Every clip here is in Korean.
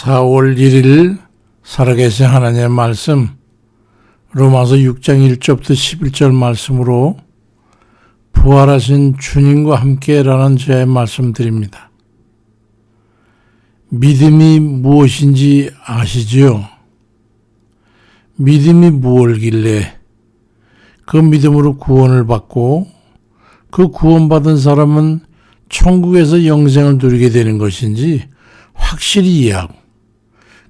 4월 1일 살아계신 하나님의 말씀 로마서 6장 1절부터 11절 말씀으로 부활하신 주님과 함께라는 저의 말씀드립니다. 믿음이 무엇인지 아시지요? 믿음이 무엇이길래 그 믿음으로 구원을 받고 그 구원받은 사람은 천국에서 영생을 누리게 되는 것인지 확실히 이해하고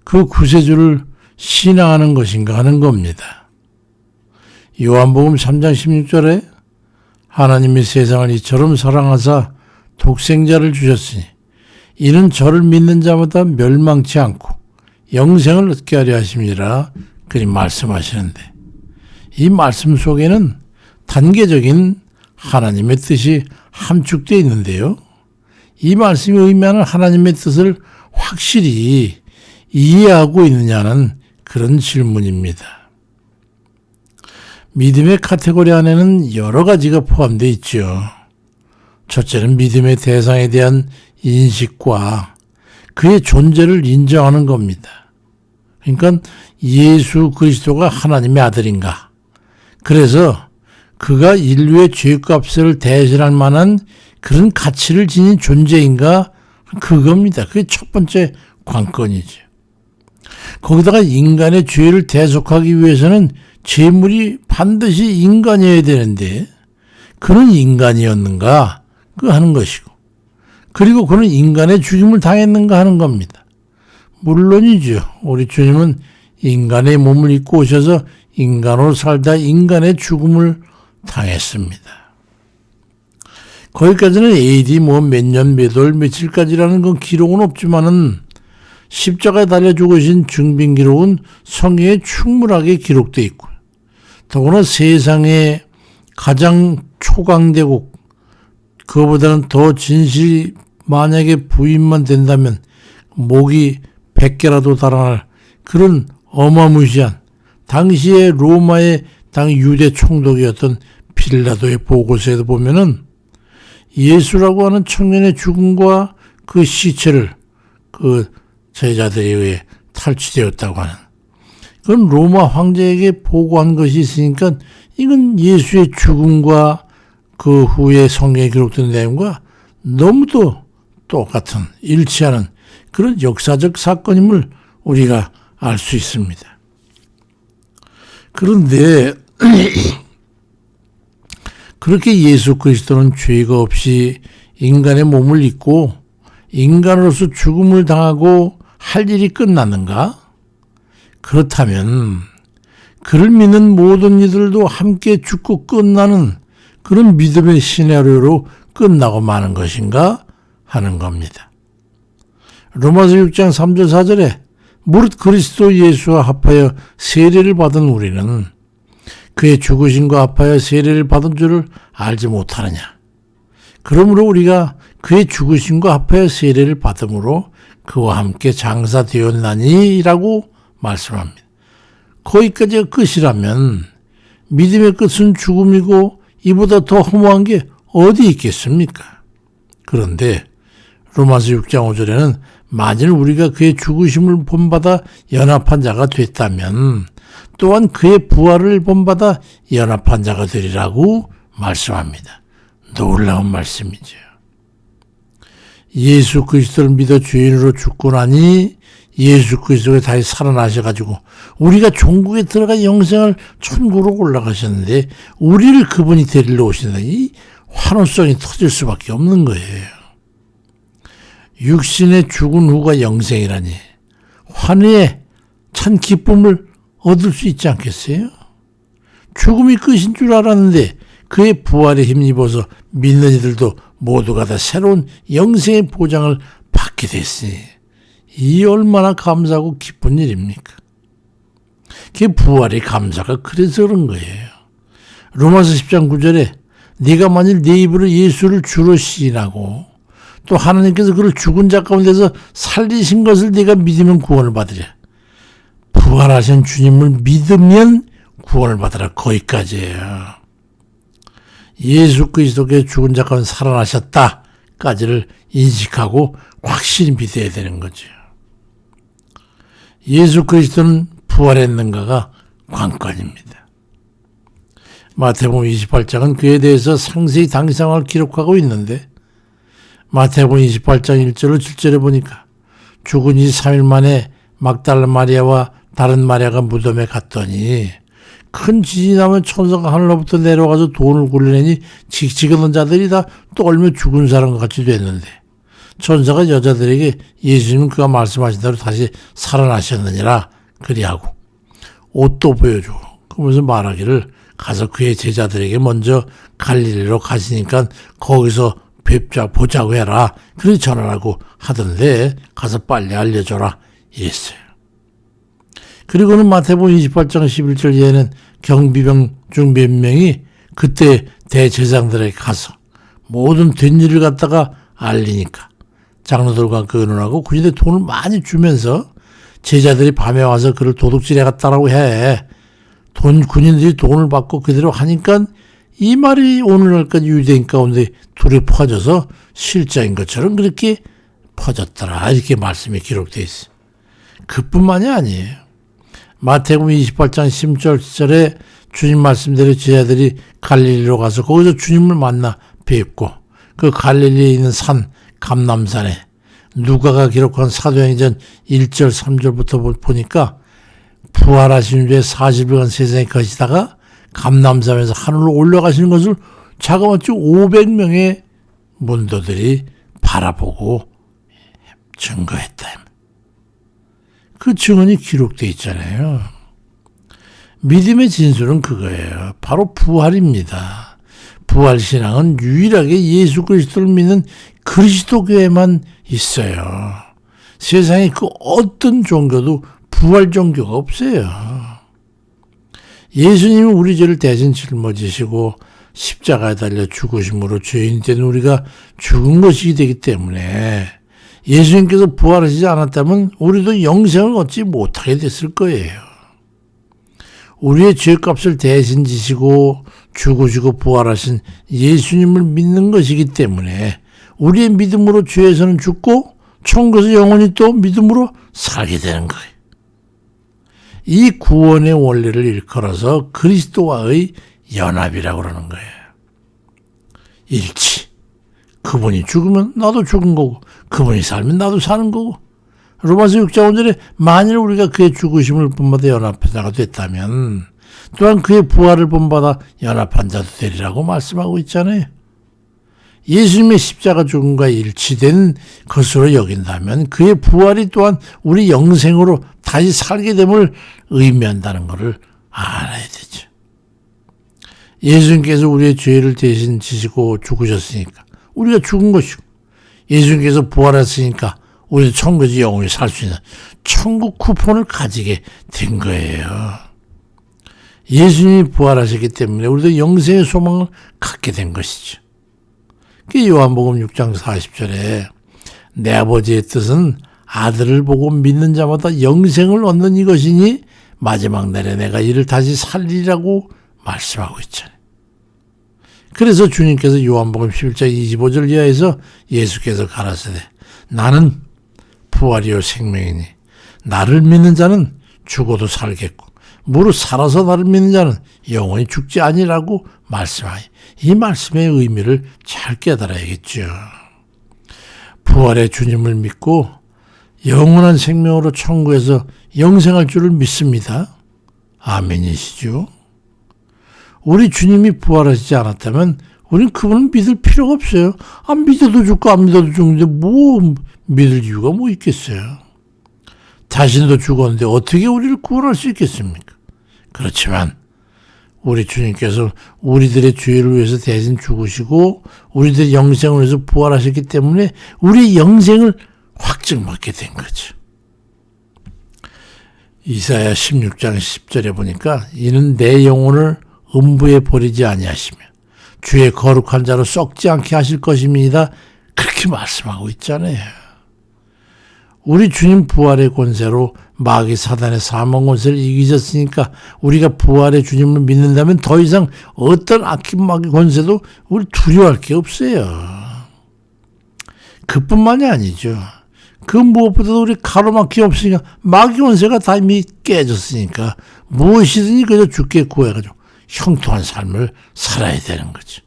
그 구세주를 신앙하는 것인가 하는 겁니다. 요한복음 3장 16절에 하나님이 세상을 이처럼 사랑하사 독생자를 주셨으니 이는 저를 믿는 자마다 멸망치 않고 영생을 얻게 하려 하심이라 그리 말씀하시는데, 이 말씀 속에는 단계적인 하나님의 뜻이 함축되어 있는데요. 이 말씀이 의미하는 하나님의 뜻을 확실히 이해하고 있느냐는 그런 질문입니다. 믿음의 카테고리 안에는 여러 가지가 포함되어 있죠. 첫째는 믿음의 대상에 대한 인식과 그의 존재를 인정하는 겁니다. 그러니까 예수 그리스도가 하나님의 아들인가, 그래서 그가 인류의 죄값을 대신할 만한 그런 가치를 지닌 존재인가, 그겁니다. 그게 첫 번째 관건이죠. 거기다가 인간의 죄를 대속하기 위해서는 제물이 반드시 인간이어야 되는데 그는 인간이었는가 그 하는 것이고, 그리고 그는 인간의 죽임을 당했는가 하는 겁니다. 물론이죠. 우리 주님은 인간의 몸을 입고 오셔서 인간으로 살다 인간의 죽음을 당했습니다. 거기까지는 AD 몇 년 몇 월 며칠까지라는 건 기록은 없지만은 십자가에 달려 죽으신 증빙 기록은 성경에 충분하게 기록되어 있고요. 더구나 세상에 가장 초강대국, 그거보다는 더 진실이 만약에 부인만 된다면 목이 100개라도 달아날 그런 어마무시한 당시의 로마의 당 유대 총독이었던 빌라도의 보고서에도 보면은 예수라고 하는 청년의 죽음과 그 시체를 그 제자들에 의해 탈취되었다고 하는, 그건 로마 황제에게 보고한 것이 있으니까 이건 예수의 죽음과 그 후에 성경에 기록된 내용과 너무도 똑같은, 일치하는 그런 역사적 사건임을 우리가 알 수 있습니다. 그런데 그렇게 예수 그리스도는 죄가 없이 인간의 몸을 입고 인간으로서 죽음을 당하고 할 일이 끝났는가? 그렇다면 그를 믿는 모든 이들도 함께 죽고 끝나는 그런 믿음의 시나리오로 끝나고 마는 것인가 하는 겁니다. 로마서 6장 3절 4절에 무릇 그리스도 예수와 합하여 세례를 받은 우리는 그의 죽으심과 합하여 세례를 받은 줄을 알지 못하느냐. 그러므로 우리가 그의 죽으심과 합하여 세례를 받음으로 그와 함께 장사되었나니 라고 말씀합니다. 거기까지가 끝이라면 믿음의 끝은 죽음이고 이보다 더 허무한 게 어디 있겠습니까? 그런데 로마서 6장 5절에는 만일 우리가 그의 죽으심을 본받아 연합한 자가 됐다면 또한 그의 부활을 본받아 연합한 자가 되리라고 말씀합니다. 놀라운 말씀이죠. 예수 그리스도를 믿어 죄인으로 죽고 나니 예수 그리스도가 다시 살아나셔가지고 우리가 종국에 들어가 영생을 천국으로 올라가셨는데 우리를 그분이 데리러 오신다. 이 환호성이 터질 수밖에 없는 거예요. 육신의 죽은 후가 영생이라니 환희의 찬 기쁨을 얻을 수 있지 않겠어요? 죽음이 끝인 줄 알았는데 그의 부활에 힘입어서 믿는 이들도 모두가 다 새로운 영생의 보장을 받게 됐으니 이 얼마나 감사하고 기쁜 일입니까? 그 부활의 감사가 그래서 그런 거예요. 로마서 10장 9절에 네가 만일 네 입으로 예수를 주로 시인하고 또 하나님께서 그를 죽은 자 가운데서 살리신 것을 네가 믿으면 구원을 받으랴. 부활하신 주님을 믿으면 구원을 받으라. 거기까지예요. 예수 그리스도께 죽은 자 가운데 살아나셨다까지를 인식하고 확실히 믿어야 되는 거죠. 예수 그리스도는 부활했는가가 관건입니다. 마태복음 28장은 그에 대해서 상세히 당시 상황을 기록하고 있는데 마태복음 28장 1절로 7절에 보니까 죽은 지 3일 만에 막달라 마리아와 다른 마리아가 무덤에 갔더니 큰 지진이 나면 천사가 하늘로부터 내려가서 돈을 굴려내니 직직하던 자들이 다 떨며 죽은 사람과 같이 됐는데 천사가 여자들에게 예수님은 그가 말씀하신 대로 다시 살아나셨느니라 그리하고 옷도 보여주고 그러면서 말하기를 가서 그의 제자들에게 먼저 갈릴리로 가시니까 거기서 뵙자 보자고 해라. 그렇게 전하라고 하던데 가서 빨리 알려줘라 이랬어요. 그리고는 마태복음 28장 11절 이에는 경비병 중 몇 명이 그때 대제사장들에게 가서 모든 된 일을 갖다가 알리니까 장로들과 의논하고 군인들 돈을 많이 주면서 제자들이 밤에 와서 그를 도둑질해 갔다라고 해. 군인들이 돈을 받고 그대로 하니까 이 말이 오늘날까지 유대인 가운데 둘이 퍼져서 실자인 것처럼 그렇게 퍼졌더라. 이렇게 말씀이 기록되어 있어요. 그뿐만이 아니에요. 마태복음 28장 10절에 주님 말씀대로 제자들이 갈릴리로 가서 거기서 주님을 만나 뵙고 그 갈릴리에 있는 산 감람산에 누가가 기록한 사도행전 1절 3절부터 보니까 부활하신 후에 40일간 세상에 거시다가 감람산에서 하늘로 올라가시는 것을 자그마치 500명의 문도들이 바라보고 증거했다. 그 증언이 기록되어 있잖아요. 믿음의 진수는 그거예요. 바로 부활입니다. 부활신앙은 유일하게 예수 그리스도를 믿는 그리스도교에만 있어요. 세상에 그 어떤 종교도 부활 종교가 없어요. 예수님은 우리 죄를 대신 짊어지시고 십자가에 달려 죽으심으로 죄인이 된 우리가 죽은 것이 되기 때문에 예수님께서 부활하시지 않았다면 우리도 영생을 얻지 못하게 됐을 거예요. 우리의 죄값을 대신 지시고 죽으시고 부활하신 예수님을 믿는 것이기 때문에 우리의 믿음으로 죄에서는 죽고 천국에서 영원히 또 믿음으로 살게 되는 거예요. 이 구원의 원리를 일컬어서 그리스도와의 연합이라고 그러는 거예요. 일치. 그분이 죽으면 나도 죽은 거고 그분이 살면 나도 사는 거고 로마서 6장 5절에 만일 우리가 그의 죽으심을 본받아 연합한 자가 됐다면 또한 그의 부활을 본받아 연합한 자도 되리라고 말씀하고 있잖아요. 예수님의 십자가 죽음과 일치된 것으로 여긴다면 그의 부활이 또한 우리 영생으로 다시 살게 됨을 의미한다는 것을 알아야 되죠. 예수님께서 우리의 죄를 대신 지시고 죽으셨으니까 우리가 죽은 것이고 예수님께서 부활했으니까 우리도 천국에서 영원히 살 수 있는 천국 쿠폰을 가지게 된 거예요. 예수님이 부활하셨기 때문에 우리도 영생의 소망을 갖게 된 것이죠. 그 요한복음 6장 40절에 내 아버지의 뜻은 아들을 보고 믿는 자마다 영생을 얻는 이것이니 마지막 날에 내가 이를 다시 살리라고 말씀하고 있잖아요. 그래서 주님께서 요한복음 11장 25절 이하에서 예수께서 가라사대 나는 부활이요 생명이니 나를 믿는 자는 죽어도 살겠고 무릇 살아서 나를 믿는 자는 영원히 죽지 아니라고 말씀하니 이 말씀의 의미를 잘 깨달아야겠죠. 부활의 주님을 믿고 영원한 생명으로 천국에서 영생할 줄을 믿습니다. 아멘이시죠? 우리 주님이 부활하시지 않았다면 우리는 그분을 믿을 필요가 없어요. 안 믿어도 죽고 안 믿어도 죽는데 뭐 믿을 이유가 뭐 있겠어요. 자신도 죽었는데 어떻게 우리를 구원할 수 있겠습니까? 그렇지만 우리 주님께서 우리들의 죄를 위해서 대신 죽으시고 우리들의 영생을 위해서 부활하셨기 때문에 우리의 영생을 확증받게 된 거죠. 이사야 16장 10절에 보니까 이는 내 영혼을 음부에 버리지 아니하시며 주의 거룩한 자로 썩지 않게 하실 것입니다. 그렇게 말씀하고 있잖아요. 우리 주님 부활의 권세로 마귀 사단의 사망 권세를 이기셨으니까 우리가 부활의 주님을 믿는다면 더 이상 어떤 악한 마귀 권세도 우리 두려워할 게 없어요. 그뿐만이 아니죠. 그 무엇보다도 우리 가로막기 없으니까 마귀 원세가 다 이미 깨졌으니까 무엇이든지 그저 주께 구해가지고 형통한 삶을 살아야 되는 거죠.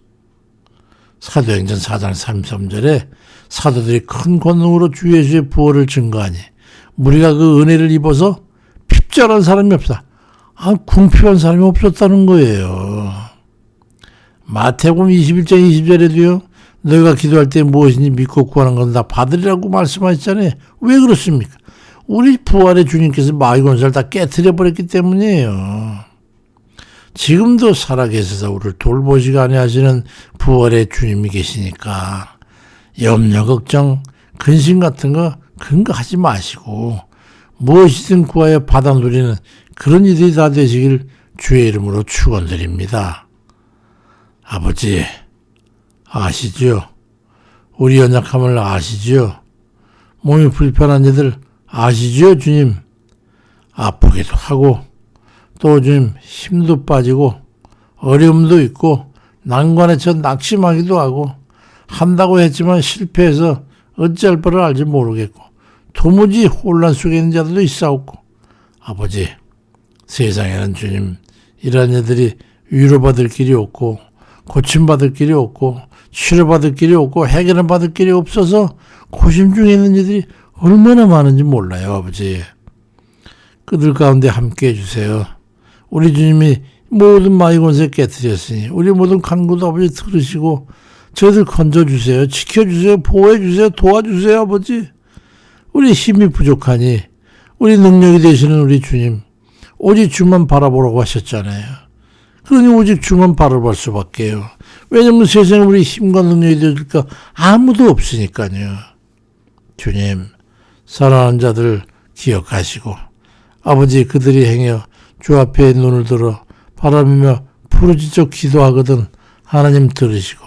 사도행전 4장 33절에 사도들이 큰 권능으로 주 예수의 부활을 증거하니 우리가 그 은혜를 입어서 핍절한 사람이 없다. 궁핍한 사람이 없었다는 거예요. 마태복음 21장 20절에도요. 너희가 기도할 때 무엇인지 믿고 구하는 건 다 받으리라고 말씀하셨잖아요. 왜 그렇습니까? 우리 부활의 주님께서 마귀 권세를 다 깨트려 버렸기 때문이에요. 지금도 살아계셔서 우리를 돌보시고 아니하시는 부활의 주님이 계시니까 염려, 걱정, 근심 같은 거 근거하지 마시고 무엇이든 구하여 받아 누리는 그런 일이 다 되시길 주의 이름으로 축원드립니다. 아버지 아시죠? 우리 연약함을 아시죠? 몸이 불편한 이들 아시죠? 주님 아프기도 하고 또 주님 힘도 빠지고 어려움도 있고 난관에 처 낙심하기도 하고 한다고 했지만 실패해서 어찌할 바를 알지 모르겠고 도무지 혼란 속에 있는 자들도 있사옵고 아버지 세상에는 주님 이런 애들이 위로받을 길이 없고 고침받을 길이 없고 치료받을 길이 없고 해결을 받을 길이 없어서 고심 중에 있는 이들이 얼마나 많은지 몰라요. 아버지 그들 가운데 함께 해주세요. 우리 주님이 모든 마귀 권세 깨뜨렸으니 우리 모든 간구도 아버지 들으시고 저희들 건져주세요. 지켜주세요. 보호해주세요. 도와주세요. 아버지 우리 힘이 부족하니 우리 능력이 되시는 우리 주님 오직 주만 바라보라고 하셨잖아요. 그러니 오직 주만 바라볼 수밖에요. 왜냐하면 세상에 우리 힘과 능력이 되어줄까 아무도 없으니까요. 주님 사랑하는 자들 기억하시고 아버지 그들이 행여 주 앞에 눈을 들어 바라보며 부르짖어 기도하거든 하나님 들으시고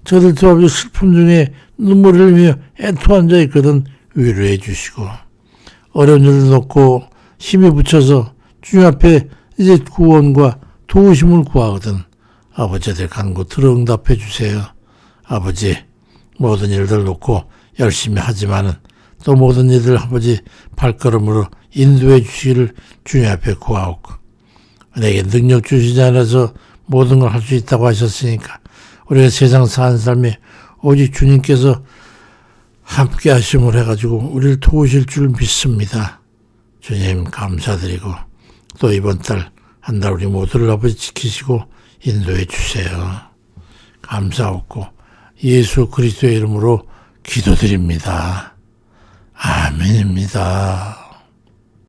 저들도 아버지 슬픔 중에 눈물을 흘리며 애통한 자 있거든 위로해 주시고 어려운 일을 놓고 힘이 붙여서 주님 앞에 이제 구원과 도우심을 구하거든 아버지들 간구 들어 응답해 주세요. 아버지 모든 일들 놓고 열심히 하지만은 또 모든 일들 아버지 발걸음으로 인도해 주시기를 주님 앞에 구하옵고 내게 능력 주시지 않아서 모든 걸 할 수 있다고 하셨으니까 우리가 세상 사는 삶에 오직 주님께서 함께 하심을 해가지고 우리를 도우실 줄 믿습니다. 주님 감사드리고 또 이번 달 한 달 우리 모두를 아버지 지키시고 인도해 주세요. 감사하고 예수 그리스도의 이름으로 기도드립니다. 아멘입니다.